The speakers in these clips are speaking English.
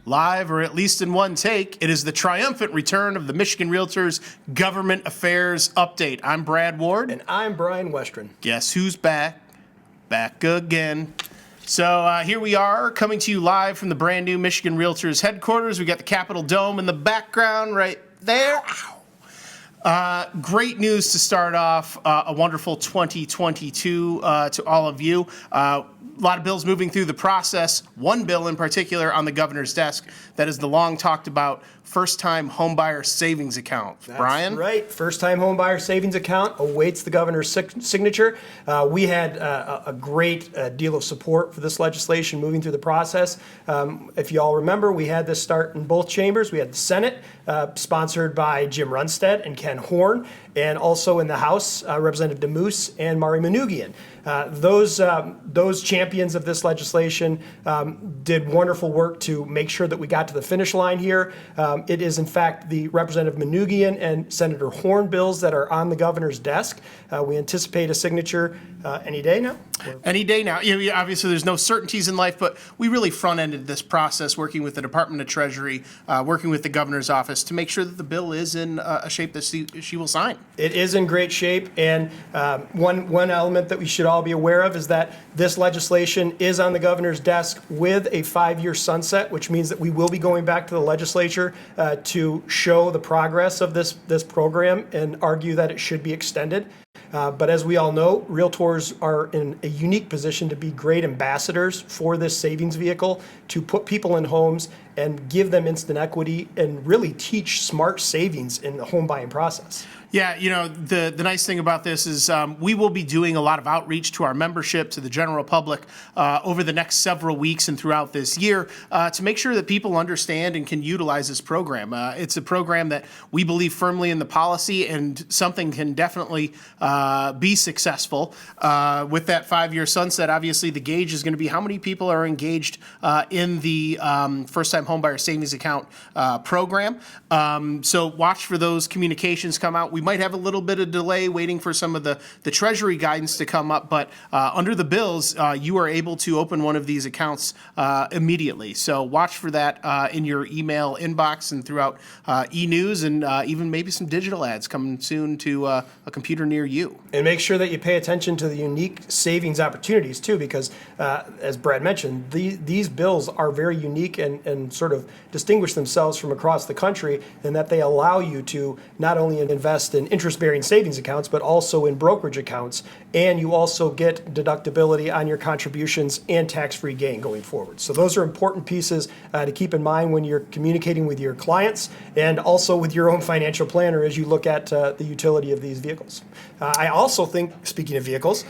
live, or at least in one take. It is the triumphant return of the Michigan Realtors Government Affairs Update. I'm Brad Ward. And I'm Brian Westrin. Guess who's back? Back again. So here we are, coming to you live from the brand new Michigan Realtors headquarters. We got the Capitol Dome in the background right there. Great news to start off. A wonderful 2022 to all of you. A lot of bills moving through the process. One bill in particular on the governor's desk that is the long talked about first-time homebuyer savings account. That's Brian? Right. First-time homebuyer savings account awaits the governor's signature. We had a great deal of support for this legislation moving through the process. If you all remember, we had this start in both chambers. We had the Senate, sponsored by Jim Runstead and Ken Horn, and also in the House, Representative DeMoose and Mari Manoogian. Those champions of this legislation did wonderful work to make sure that we got to the finish line here. It is, in fact, the Representative Manoogian and Senator Horn bills that are on the governor's desk. We anticipate a signature any day now. Any day now. Obviously, there's no certainties in life, but we really front-ended this process working with the Department of Treasury, working with the governor's office to make sure that the bill is in a shape that she will sign. It is in great shape, and one element that we should all be aware of is that this legislation is on the governor's desk with a 5-year sunset, which means that we will be going back to the legislature to show the progress of this program and argue that it should be extended. But as we all know, Realtors are in a unique position to be great ambassadors for this savings vehicle, to put people in homes and give them instant equity and really teach smart savings in the home buying process. Yeah, the nice thing about this is we will be doing a lot of outreach to our membership, to the general public over the next several weeks and throughout this year to make sure that people understand and can utilize this program. It's a program that we believe firmly in the policy, and something can definitely be successful. With that 5-year sunset, obviously the gauge is going to be how many people are engaged in the first-time homebuyer savings account program. So watch for those communications come out. We might have a little bit of delay waiting for some of the Treasury guidance to come up, but under the bills, you are able to open one of these accounts immediately. So watch for that in your email inbox and throughout e-news, and even maybe some digital ads coming soon to a computer near you. And make sure that you pay attention to the unique savings opportunities too, because as Brad mentioned, these bills are very unique and sort of distinguish themselves from across the country in that they allow you to not only invest in interest-bearing savings accounts, but also in brokerage accounts. And you also get deductibility on your contributions and tax-free gain going forward. So those are important pieces to keep in mind when you're communicating with your clients and also with your own financial planner as you look at the utility of these vehicles. I also think, speaking of vehicles.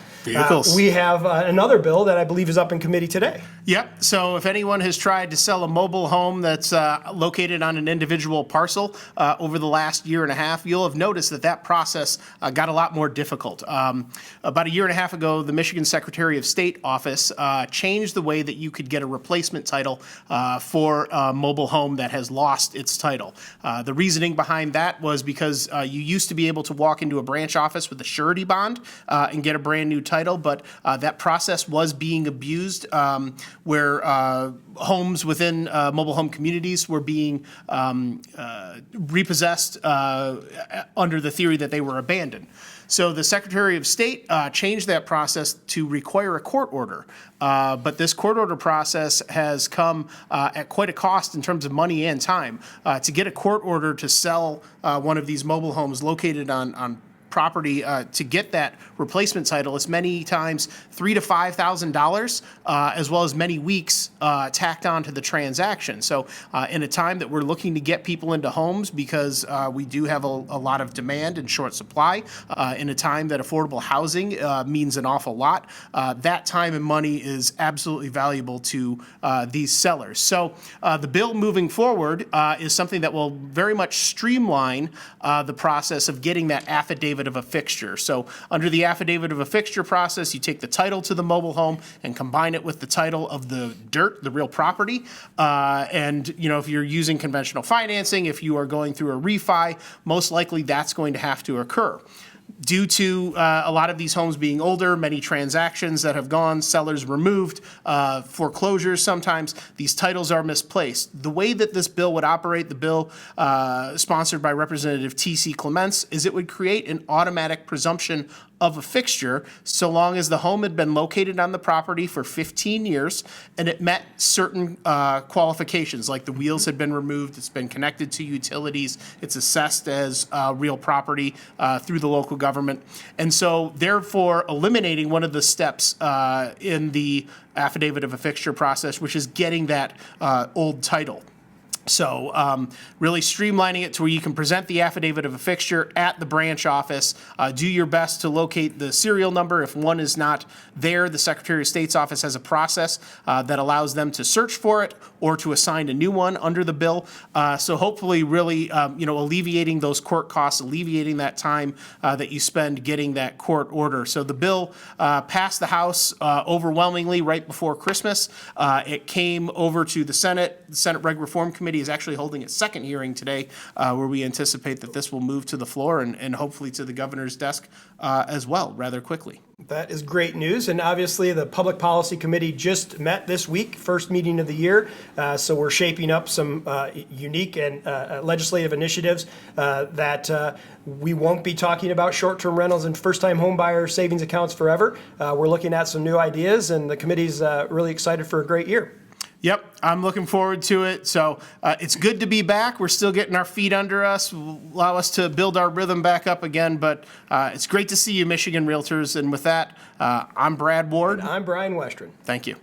We have another bill that I believe is up in committee today. Yep. So if anyone has tried to sell a mobile home that's located on an individual parcel over the last year and a half, you'll have noticed that process got a lot more difficult. About a year and a half ago, the Michigan Secretary of State office changed the way that you could get a replacement title for a mobile home that has lost its title. The reasoning behind that was because you used to be able to walk into a branch office with a surety bond and get a brand new title, but that process was being abused where homes within mobile home communities were being repossessed under the theory that they were abandoned. So the Secretary of State changed that process to require a court order. But this court order process has come at quite a cost in terms of money and time. To get a court order to sell one of these mobile homes located on property to get that replacement title, it's many times $3,000 to $5,000, as well as many weeks tacked on to the transaction. So in a time that we're looking to get people into homes because we do have a lot of demand and short supply, in a time that affordable housing means an awful lot, that time and money is absolutely valuable to these sellers. So the bill moving forward is something that will very much streamline the process of getting that affidavit of a fixture. So under the affidavit of a fixture process, you take the title to the mobile home and combine it with the title of the dirt, the real property. And if you're using conventional financing, if you are going through a refi, most likely that's going to have to occur. Due to a lot of these homes being older, many transactions that have gone, sellers removed, foreclosures sometimes, these titles are misplaced. The way that this bill would operate, the bill sponsored by Representative T.C. Clements, is it would create an automatic presumption of a fixture so long as the home had been located on the property for 15 years and it met certain qualifications, like the wheels had been removed, it's been connected to utilities, it's assessed as real property through the local government. And so therefore eliminating one of the steps in the affidavit of a fixture process, which is getting that old title. So really streamlining it to where you can present the affidavit of a fixture at the branch office, do your best to locate the serial number. If one is not there, the Secretary of State's office has a process that allows them to search for it or to assign a new one under the bill. So hopefully really, alleviating those court costs, alleviating that time that you spend getting that court order. So the bill passed the House overwhelmingly right before Christmas. It came over to the Senate. The Senate Reg Reform Committee is actually holding its second hearing today, where we anticipate that this will move to the floor and hopefully to the governor's desk as well rather quickly. That is great news. And obviously, the Public Policy Committee just met this week, first meeting of the year. So we're shaping up some unique and legislative initiatives that we won't be talking about short-term rentals and first-time home buyer savings accounts forever. We're looking at some new ideas, and the committee's really excited for a great year. Yep, I'm looking forward to it. So it's good to be back. We're still getting our feet under us, will allow us to build our rhythm back up again. But it's great to see you, Michigan Realtors. And with that, I'm Brad Ward. And I'm Brian Westrin. Thank you.